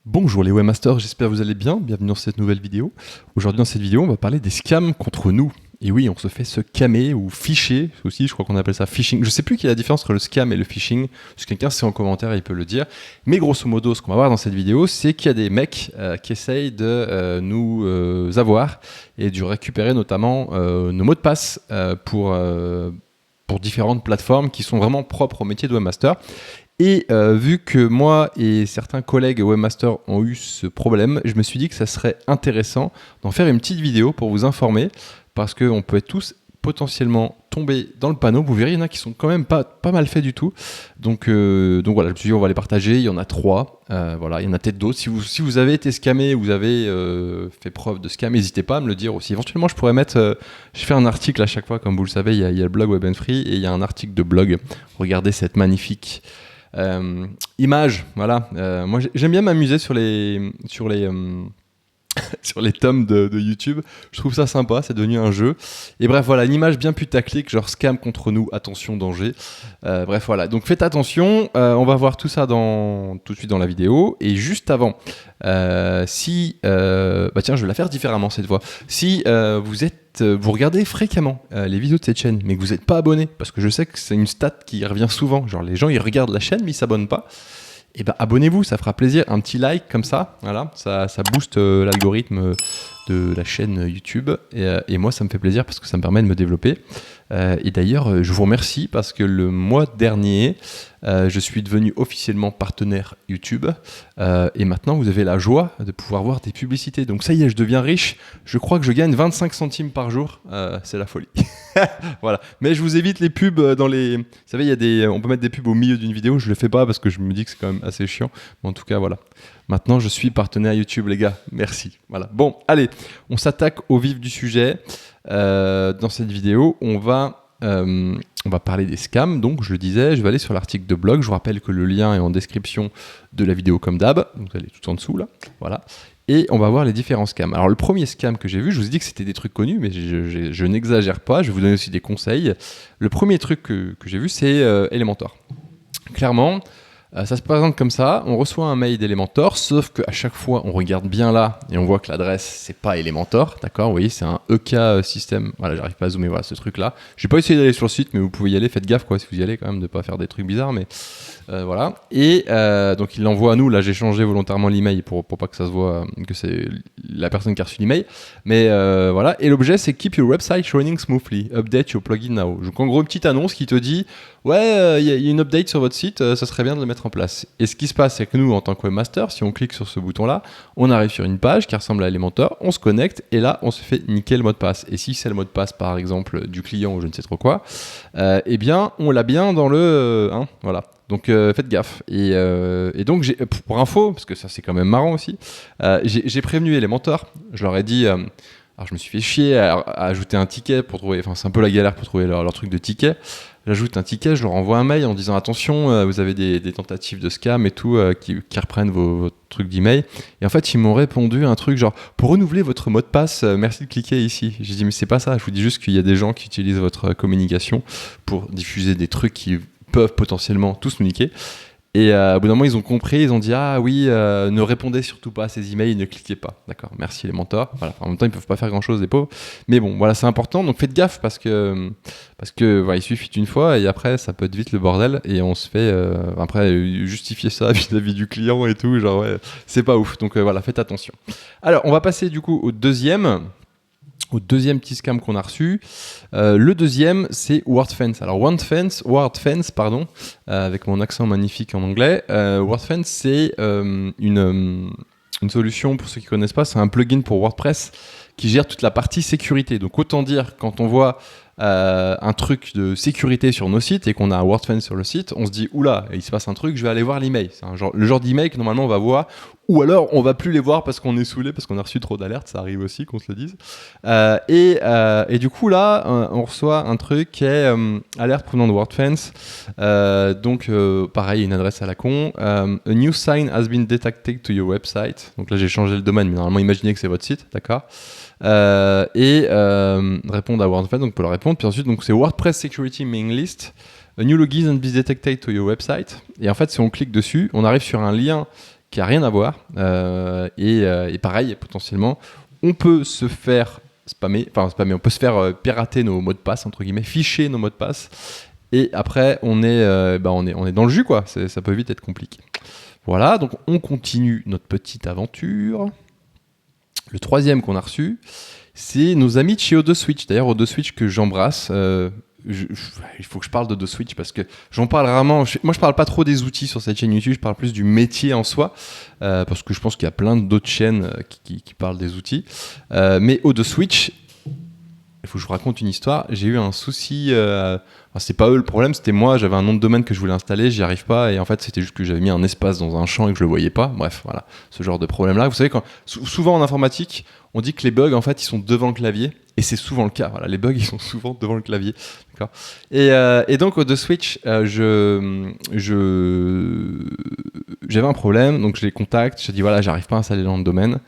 Bonjour les webmasters, j'espère que vous allez bien, bienvenue dans cette nouvelle vidéo. Aujourd'hui dans cette vidéo on va parler des scams contre nous. Et oui, on se fait scammer ou ficher aussi, je crois qu'on appelle ça phishing. Je sais plus quelle est la différence entre le scam et le phishing, si quelqu'un sait en commentaire il peut le dire. Mais grosso modo ce qu'on va voir dans cette vidéo c'est qu'il y a des mecs qui essayent de nous avoir et de récupérer notamment nos mots de passe pour différentes plateformes qui sont vraiment propres au métier de webmaster. Et vu que moi et certains collègues webmasters ont eu ce problème, je me suis dit que ça serait intéressant d'en faire une petite vidéo pour vous informer, parce qu'on peut être tous potentiellement tomber dans le panneau. Vous verrez, il y en a qui sont quand même pas mal faits du tout. Donc voilà, je me suis dit on va les partager, il y en a 3. Voilà, il y en a peut-être d'autres. Si vous avez été scammé, vous avez fait preuve de scam, n'hésitez pas à me le dire aussi. Éventuellement, je pourrais mettre... je fais un article à chaque fois, comme vous le savez, il y a le blog Web & Free et il y a un article de blog. Regardez cette magnifique... image, voilà. Moi j'aime bien m'amuser sur les sur les tomes de YouTube. Je trouve ça sympa, c'est devenu un jeu. Et bref, voilà, une image bien putaclic, genre scam contre nous, attention, danger. Bref, voilà. Donc faites attention, on va voir tout ça tout de suite dans la vidéo. Et juste avant, bah tiens, je vais la faire différemment cette fois. Si vous regardez fréquemment les vidéos de cette chaîne, mais que vous n'êtes pas abonné, parce que je sais que c'est une stat qui revient souvent, genre les gens ils regardent la chaîne mais ils s'abonnent pas, et ben abonnez-vous, ça fera plaisir, un petit like comme ça, voilà, ça booste l'algorithme de la chaîne YouTube, et moi ça me fait plaisir parce que ça me permet de me développer. Et d'ailleurs, je vous remercie parce que le mois dernier, je suis devenu officiellement partenaire YouTube, et maintenant vous avez la joie de pouvoir voir des publicités. Donc ça y est, je deviens riche, je crois que je gagne 25 centimes par jour, c'est la folie. Voilà. Mais je vous évite les pubs dans les... Vous savez, on peut mettre des pubs au milieu d'une vidéo, je le fais pas parce que je me dis que c'est quand même assez chiant. Mais en tout cas, voilà. Maintenant, je suis partenaire YouTube, les gars. Merci. Voilà. Bon, allez, on s'attaque au vif du sujet. Dans cette vidéo, on va parler des scams. Donc, je le disais, je vais aller sur l'article de blog. Je vous rappelle que le lien est en description de la vidéo comme d'hab. Vous allez tout en dessous, là. Voilà. Et on va voir les différents scams. Alors le premier scam que j'ai vu, je vous ai dit que c'était des trucs connus, mais je n'exagère pas, je vais vous donner aussi des conseils. Le premier truc que j'ai vu, c'est Elementor. Clairement, ça se présente comme ça, on reçoit un mail d'Elementor, sauf qu'à chaque fois, on regarde bien là, et on voit que l'adresse, c'est pas Elementor, d'accord? Vous voyez, c'est un EK système, voilà, j'arrive pas à zoomer, voilà, ce truc-là. Je vais pas essayer d'aller sur le site, mais vous pouvez y aller, faites gaffe, quoi, si vous y allez, quand même, de pas faire des trucs bizarres, mais... voilà. Et donc il l'envoie à nous. Là, j'ai changé volontairement l'email pour pas que ça se voit que c'est la personne qui a reçu l'email. Mais voilà. Et l'objet, c'est Keep your website running smoothly. Update your plugin now. Donc en gros, une petite annonce qui te dit ouais, il y a une update sur votre site, ça serait bien de le mettre en place. Et ce qui se passe, c'est que nous, en tant que webmaster, si on clique sur ce bouton-là, on arrive sur une page qui ressemble à Elementor, on se connecte et là, on se fait niquer le mot de passe. Et si c'est le mot de passe, par exemple, du client ou je ne sais trop quoi, eh bien, on l'a bien dans le... voilà. Donc faites gaffe. Et donc pour info, parce que ça c'est quand même marrant aussi, j'ai prévenu Elementor. Je leur ai dit, alors je me suis fait chier à ajouter un ticket pour trouver, enfin c'est un peu la galère pour trouver leur truc de ticket. J'ajoute un ticket, je leur envoie un mail en disant attention, vous avez des tentatives de scam et tout qui reprennent vos trucs d'email. Et en fait ils m'ont répondu un truc genre pour renouveler votre mot de passe, merci de cliquer ici. J'ai dit mais c'est pas ça, je vous dis juste qu'il y a des gens qui utilisent votre communication pour diffuser des trucs qui peuvent potentiellement tous nous niquer. Et au bout d'un moment, ils ont compris, ils ont dit ah oui, ne répondez surtout pas à ces emails, ne cliquez pas. D'accord, merci les mentors. Voilà. En même temps, ils peuvent pas faire grand chose, les pauvres. Mais bon, voilà, c'est important. Donc faites gaffe parce que voilà, il suffit d'une fois et après, ça peut être vite le bordel et on se fait après justifier ça vis-à-vis du client et tout. Genre ouais, c'est pas ouf. Donc voilà, faites attention. Alors, on va passer du coup au deuxième petit scam qu'on a reçu. Le deuxième, c'est WordFence. Alors WordFence, pardon, avec mon accent magnifique en anglais. WordFence, c'est une solution, pour ceux qui ne connaissent pas, c'est un plugin pour WordPress qui gère toute la partie sécurité. Donc autant dire, quand on voit un truc de sécurité sur nos sites et qu'on a un WordFence sur le site, on se dit oula, il se passe un truc, je vais aller voir l'email. C'est le genre d'email que normalement on va voir, ou alors on va plus les voir parce qu'on est saoulé, parce qu'on a reçu trop d'alertes, ça arrive aussi qu'on se le dise. Et du coup là, on reçoit un truc qui est alerte provenant de WordFence. Donc pareil, une adresse à la con. A new sign has been detected to your website. Donc là j'ai changé le domaine, mais normalement imaginez que c'est votre site, d'accord. Répondre à WordFence, donc on peut leur répondre. Puis ensuite, donc c'est WordPress Security Mailing List. A new login and be detected to your website. Et en fait, si on clique dessus, on arrive sur un lien qui a rien à voir. Et pareil, potentiellement, on peut se faire on peut se faire pirater nos mots de passe, entre guillemets, ficher nos mots de passe. Et après, on est dans le jus, quoi. Ça peut vite être compliqué. Voilà, donc on continue notre petite aventure. Le troisième qu'on a reçu, c'est nos amis de chez O2Switch. D'ailleurs, O2Switch que j'embrasse. Il faut que je parle de O2Switch parce que j'en parle rarement. Moi, je parle pas trop des outils sur cette chaîne YouTube. Je parle plus du métier en soi parce que je pense qu'il y a plein d'autres chaînes qui parlent des outils. Mais O2Switch, il faut que je vous raconte une histoire. J'ai eu un souci. C'est pas eux le problème, c'était moi. J'avais un nom de domaine que je voulais installer, j'y arrive pas. Et en fait, c'était juste que j'avais mis un espace dans un champ et que je le voyais pas. Bref, voilà, ce genre de problème-là. Vous savez, souvent en informatique, on dit que les bugs, en fait, ils sont devant le clavier. Et c'est souvent le cas. Voilà, les bugs, ils sont souvent devant le clavier. D'accord. Et donc, au O2Switch, j'avais un problème. Donc, je les contacte. Je dis voilà, j'arrive pas à installer le nom de domaine.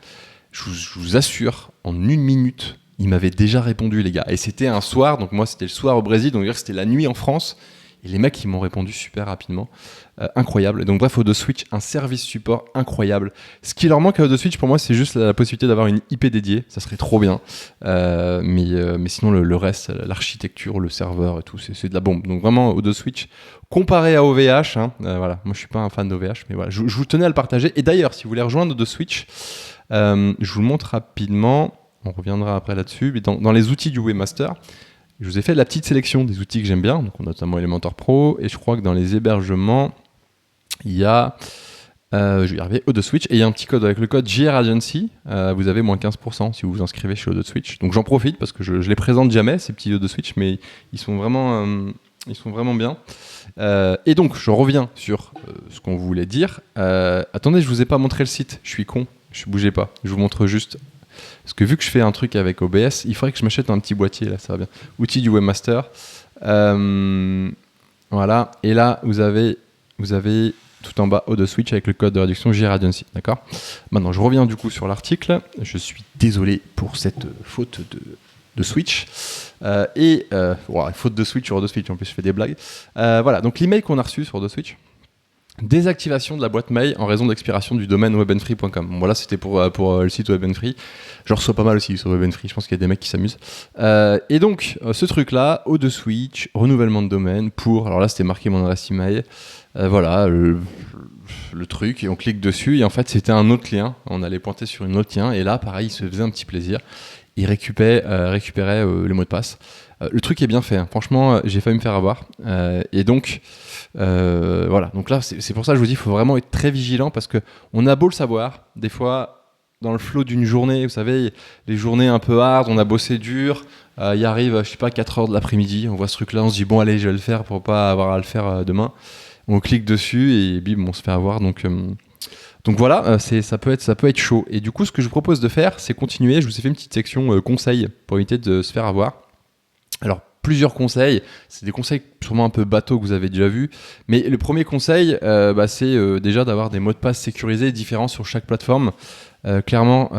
Je vous assure, en 1 minute, ils m'avaient déjà répondu, les gars. Et c'était un soir, donc moi c'était le soir au Brésil, donc c'était la nuit en France. Et les mecs, ils m'ont répondu super rapidement. Incroyable. Et donc bref, O2Switch, un service support incroyable. Ce qui leur manque à O2Switch, pour moi, c'est juste la possibilité d'avoir une IP dédiée. Ça serait trop bien. Mais sinon, le reste, l'architecture, le serveur et tout, c'est de la bombe. Donc vraiment, O2Switch, comparé à OVH, voilà. Moi, je suis pas un fan d'OVH, mais voilà. Je vous tenais à le partager. Et d'ailleurs, si vous voulez rejoindre O2Switch, je vous le montre rapidement. On reviendra après là-dessus. Mais dans les outils du Webmaster, je vous ai fait la petite sélection des outils que j'aime bien. Donc, on a notamment Elementor Pro. Et je crois que dans les hébergements, il y a, je vais y arriver, O2Switch. Et il y a un petit code avec le code JR Agency. Vous avez moins 15% si vous vous inscrivez chez O2Switch. Donc, j'en profite parce que je les présente jamais, ces petits O2Switch. Mais ils sont vraiment bien. Et donc, je reviens sur ce qu'on voulait dire. Attendez, je vous ai pas montré le site. Je suis con. Bougez pas. Je vous montre juste. Parce que vu que je fais un truc avec OBS, il faudrait que je m'achète un petit boîtier, là, ça va bien. Outils du Webmaster. Voilà. Et là, vous avez tout en bas O2Switch avec le code de réduction JR Agency. D'accord ? Maintenant, je reviens du coup sur l'article. Je suis désolé pour cette faute de switch. Faute de switch sur O2Switch, en plus, je fais des blagues. Voilà. Donc, l'email qu'on a reçu sur O2Switch. Désactivation de la boîte mail en raison d'expiration du domaine webandfree.com. Bon, voilà, c'était pour le site Webandfree. Je reçois pas mal aussi sur Webandfree. Je pense qu'il y a des mecs qui s'amusent. Et donc, ce truc-là, O2Switch, renouvellement de domaine pour. Alors là, c'était marqué mon adresse email. Voilà, le truc. Et on clique dessus. Et en fait, c'était un autre lien. On allait pointer sur une autre lien. Et là, pareil, il se faisait un petit plaisir. Il récupérait les mots de passe. Le truc est bien fait. Hein. Franchement, j'ai failli me faire avoir. Et donc. Voilà, donc là c'est pour ça que je vous dis il faut vraiment être très vigilant parce que on a beau le savoir, des fois dans le flow d'une journée, vous savez, les journées un peu hard, on a bossé dur, il arrive, je sais pas, 4h de l'après-midi, on voit ce truc là, on se dit bon allez je vais le faire pour pas avoir à le faire demain, on clique dessus et bim on se fait avoir, donc voilà, ça peut être chaud. Et du coup ce que je vous propose de faire c'est continuer, je vous ai fait une petite section conseils pour éviter de se faire avoir. Alors plusieurs conseils, c'est des conseils sûrement un peu bateaux que vous avez déjà vus, mais le premier conseil, c'est déjà d'avoir des mots de passe sécurisés différents sur chaque plateforme. Clairement,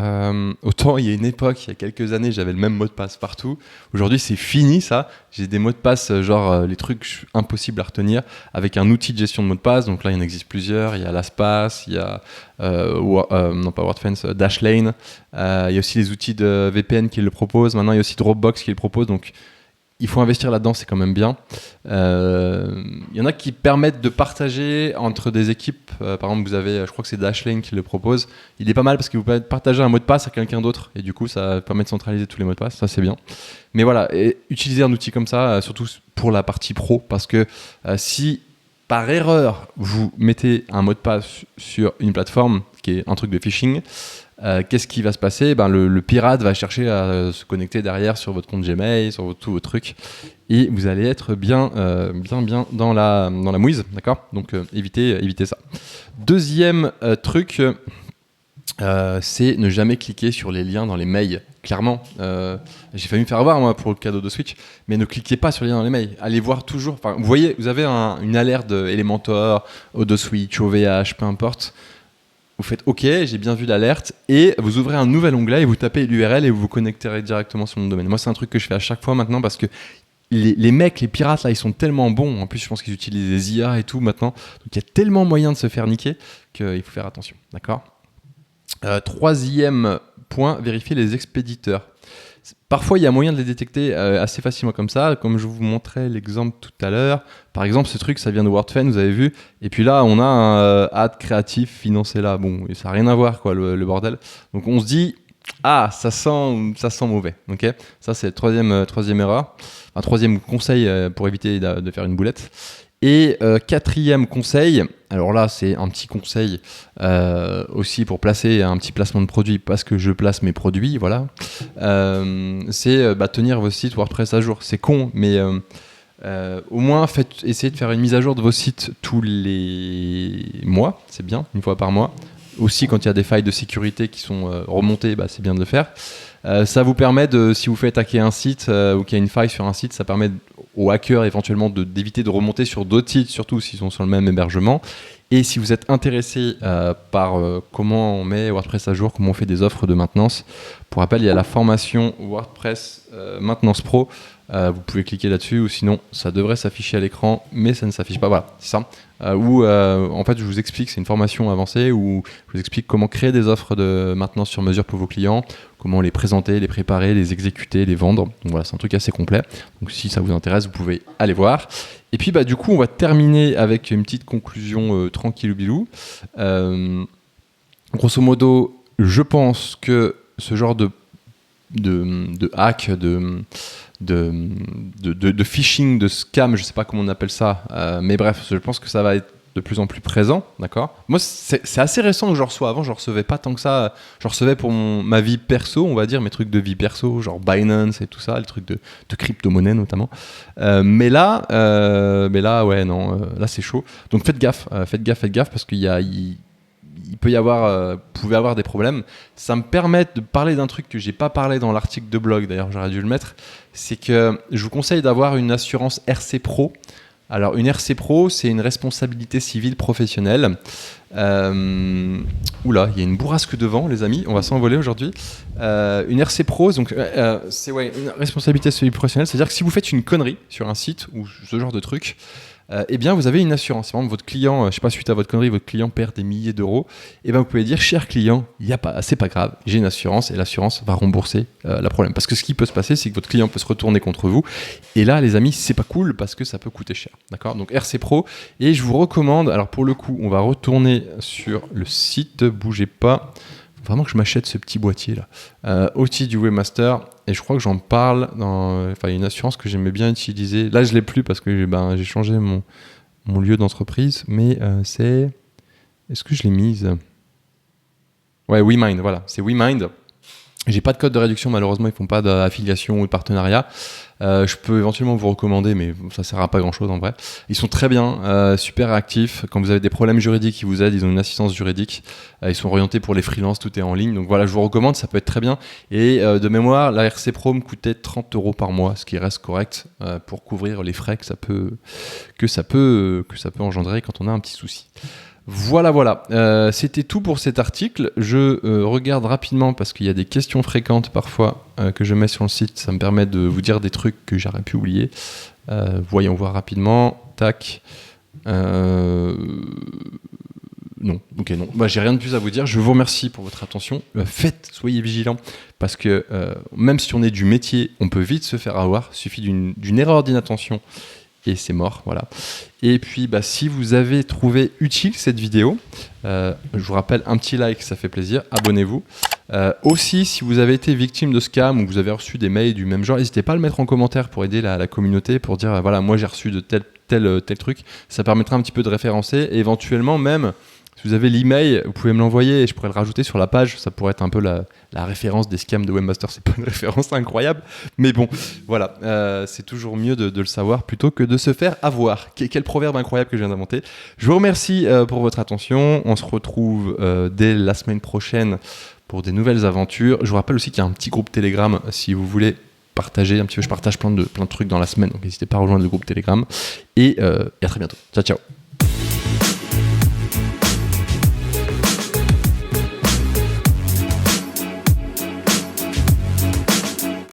autant il y a une époque, il y a quelques années, j'avais le même mot de passe partout. Aujourd'hui, c'est fini ça. J'ai des mots de passe, les trucs impossibles à retenir, avec un outil de gestion de mots de passe. Donc là, il y en existe plusieurs. Il y a LastPass, il y a pas WordFence, Dashlane. Il y a aussi les outils de VPN qui le proposent. Maintenant, il y a aussi Dropbox qui le propose. Donc il faut investir là-dedans, c'est quand même bien. Il y en a qui permettent de partager entre des équipes. Par exemple, vous avez, je crois que c'est Dashlane qui le propose. Il est pas mal parce qu'il vous permet de partager un mot de passe à quelqu'un d'autre. Et du coup, ça permet de centraliser tous les mots de passe. Ça, c'est bien. Mais voilà, utilisez un outil comme ça, surtout pour la partie pro. Parce que si par erreur, vous mettez un mot de passe sur une plateforme qui est un truc de phishing, qu'est-ce qui va se passer ? Le pirate va chercher à se connecter derrière sur votre compte Gmail, sur tous vos trucs, et vous allez être bien dans la mouise, d'accord ? Donc évitez ça. Deuxième truc, c'est ne jamais cliquer sur les liens dans les mails. Clairement, j'ai failli me faire avoir moi pour le cadeau de Switch, mais ne cliquez pas sur les liens dans les mails. Allez voir toujours. Vous voyez, vous avez une alerte de Elementor, O2Switch, OVH, peu importe. Vous faites OK, j'ai bien vu l'alerte, et vous ouvrez un nouvel onglet et vous tapez l'URL et vous vous connecterez directement sur mon domaine. Moi, c'est un truc que je fais à chaque fois maintenant parce que les mecs, les pirates là, ils sont tellement bons. En plus, je pense qu'ils utilisent des IA et tout maintenant. Donc il y a tellement moyen de se faire niquer qu'il faut faire attention. D'accord. Troisième point, vérifier les expéditeurs. Parfois, il y a moyen de les détecter assez facilement comme ça, comme je vous montrais l'exemple tout à l'heure. Par exemple, ce truc, ça vient de WordFan, vous avez vu. Et puis là, on a un ad créatif financé là. Bon, et ça n'a rien à voir, quoi, le bordel. Donc on se dit, ah, ça sent mauvais. Ok, ça c'est troisième erreur. Un troisième conseil pour éviter de faire une boulette. Et quatrième conseil, alors là c'est un petit conseil aussi pour placer un petit placement de produit parce que je place mes produits, voilà. C'est tenir vos sites WordPress à jour. C'est con, mais au moins essayez de faire une mise à jour de vos sites tous les mois, c'est bien, une fois par mois. Aussi quand il y a des failles de sécurité qui sont remontées, c'est bien de le faire. Ça vous permet si vous faites hacker un site ou qu'il y a une faille sur un site, ça permet aux hackers éventuellement d'éviter de remonter sur d'autres sites, surtout s'ils sont sur le même hébergement. Et si vous êtes intéressé par comment on met WordPress à jour, comment on fait des offres de maintenance, pour rappel, il y a la formation WordPress Maintenance Pro. Vous pouvez cliquer là-dessus ou sinon ça devrait s'afficher à l'écran, mais ça ne s'affiche pas. Voilà, c'est ça. En fait, je vous explique, c'est une formation avancée où je vous explique comment créer des offres de maintenance sur mesure pour vos clients, comment les présenter, les préparer, les exécuter, les vendre. Donc voilà, c'est un truc assez complet. Donc si ça vous intéresse, vous pouvez aller voir. Et puis du coup, on va terminer avec une petite conclusion tranquillou bilou. Grosso modo, je pense que ce genre de hack, de phishing, de scam, je sais pas comment on appelle ça, mais bref, je pense que ça va être de plus en plus présent, d'accord. Moi, c'est assez récent que je reçois. Avant, je recevais pas tant que ça. Je recevais pour ma vie perso, on va dire, mes trucs de vie perso, genre Binance et tout ça, les trucs de crypto-monnaie notamment. Mais là, ouais, non, là c'est chaud. Donc faites gaffe, parce qu'il pouvait y avoir des problèmes. Ça me permet de parler d'un truc que j'ai pas parlé dans l'article de blog, d'ailleurs j'aurais dû le mettre, c'est que je vous conseille d'avoir une assurance RC Pro. Alors une RC Pro, c'est une responsabilité civile professionnelle. Oula, il y a une bourrasque devant les amis, on va s'envoler aujourd'hui. Une RC Pro, donc c'est une responsabilité civile professionnelle, c'est-à-dire que si vous faites une connerie sur un site ou ce genre de truc, eh bien vous avez une assurance. Par exemple, votre client, je sais pas, suite à votre connerie, votre client perd des milliers d'euros, et bien vous pouvez dire, cher client, c'est pas grave, j'ai une assurance et l'assurance va rembourser le problème. Parce que ce qui peut se passer, c'est que votre client peut se retourner contre vous, et là les amis, c'est pas cool parce que ça peut coûter cher. D'accord ? Donc RC Pro, et je vous recommande, alors pour le coup, on va retourner sur le site, bougez pas. Vraiment que je m'achète ce petit boîtier là. Outil du Webmaster, et je crois que j'en parle dans une assurance que j'aimais bien utiliser. Là je l'ai plus parce que j'ai changé mon lieu d'entreprise, mais est-ce que je l'ai mise ? Ouais, WeMind, voilà, c'est WeMind. J'ai pas de code de réduction, malheureusement, ils font pas d'affiliation ou de partenariat. Je peux éventuellement vous recommander, mais ça sert à pas grand chose en vrai. Ils sont très bien, super réactifs. Quand vous avez des problèmes juridiques, ils vous aident, ils ont une assistance juridique. Ils sont orientés pour les freelances, tout est en ligne. Donc voilà, je vous recommande, ça peut être très bien. Et de mémoire, la RC Pro me coûtait 30 € par mois, ce qui reste correct pour couvrir les frais que ça peut engendrer quand on a un petit souci. Voilà. C'était tout pour cet article. Je regarde rapidement parce qu'il y a des questions fréquentes parfois que je mets sur le site. Ça me permet de vous dire des trucs que j'aurais pu oublier. Voyons voir rapidement. Tac. Non. Ok, non. J'ai rien de plus à vous dire. Je vous remercie pour votre attention. Soyez vigilants parce que même si on est du métier, on peut vite se faire avoir. Il suffit d'une erreur d'inattention. Et c'est mort, voilà. Et puis, si vous avez trouvé utile cette vidéo, je vous rappelle, un petit like, ça fait plaisir. Abonnez-vous. Aussi, si vous avez été victime de scam ou vous avez reçu des mails du même genre, n'hésitez pas à le mettre en commentaire pour aider la communauté, pour dire, voilà, moi j'ai reçu de tel truc. Ça permettra un petit peu de référencer. Et éventuellement, même, si vous avez l'email, vous pouvez me l'envoyer et je pourrais le rajouter sur la page. Ça pourrait être un peu la référence des scams de Webmaster. C'est pas une référence incroyable, mais bon, voilà. C'est toujours mieux de le savoir plutôt que de se faire avoir. Quel proverbe incroyable que je viens d'inventer. Je vous remercie pour votre attention. On se retrouve dès la semaine prochaine pour des nouvelles aventures. Je vous rappelle aussi qu'il y a un petit groupe Telegram si vous voulez partager un petit peu. Je partage plein de trucs dans la semaine, donc n'hésitez pas à rejoindre le groupe Telegram. Et à très bientôt. Ciao.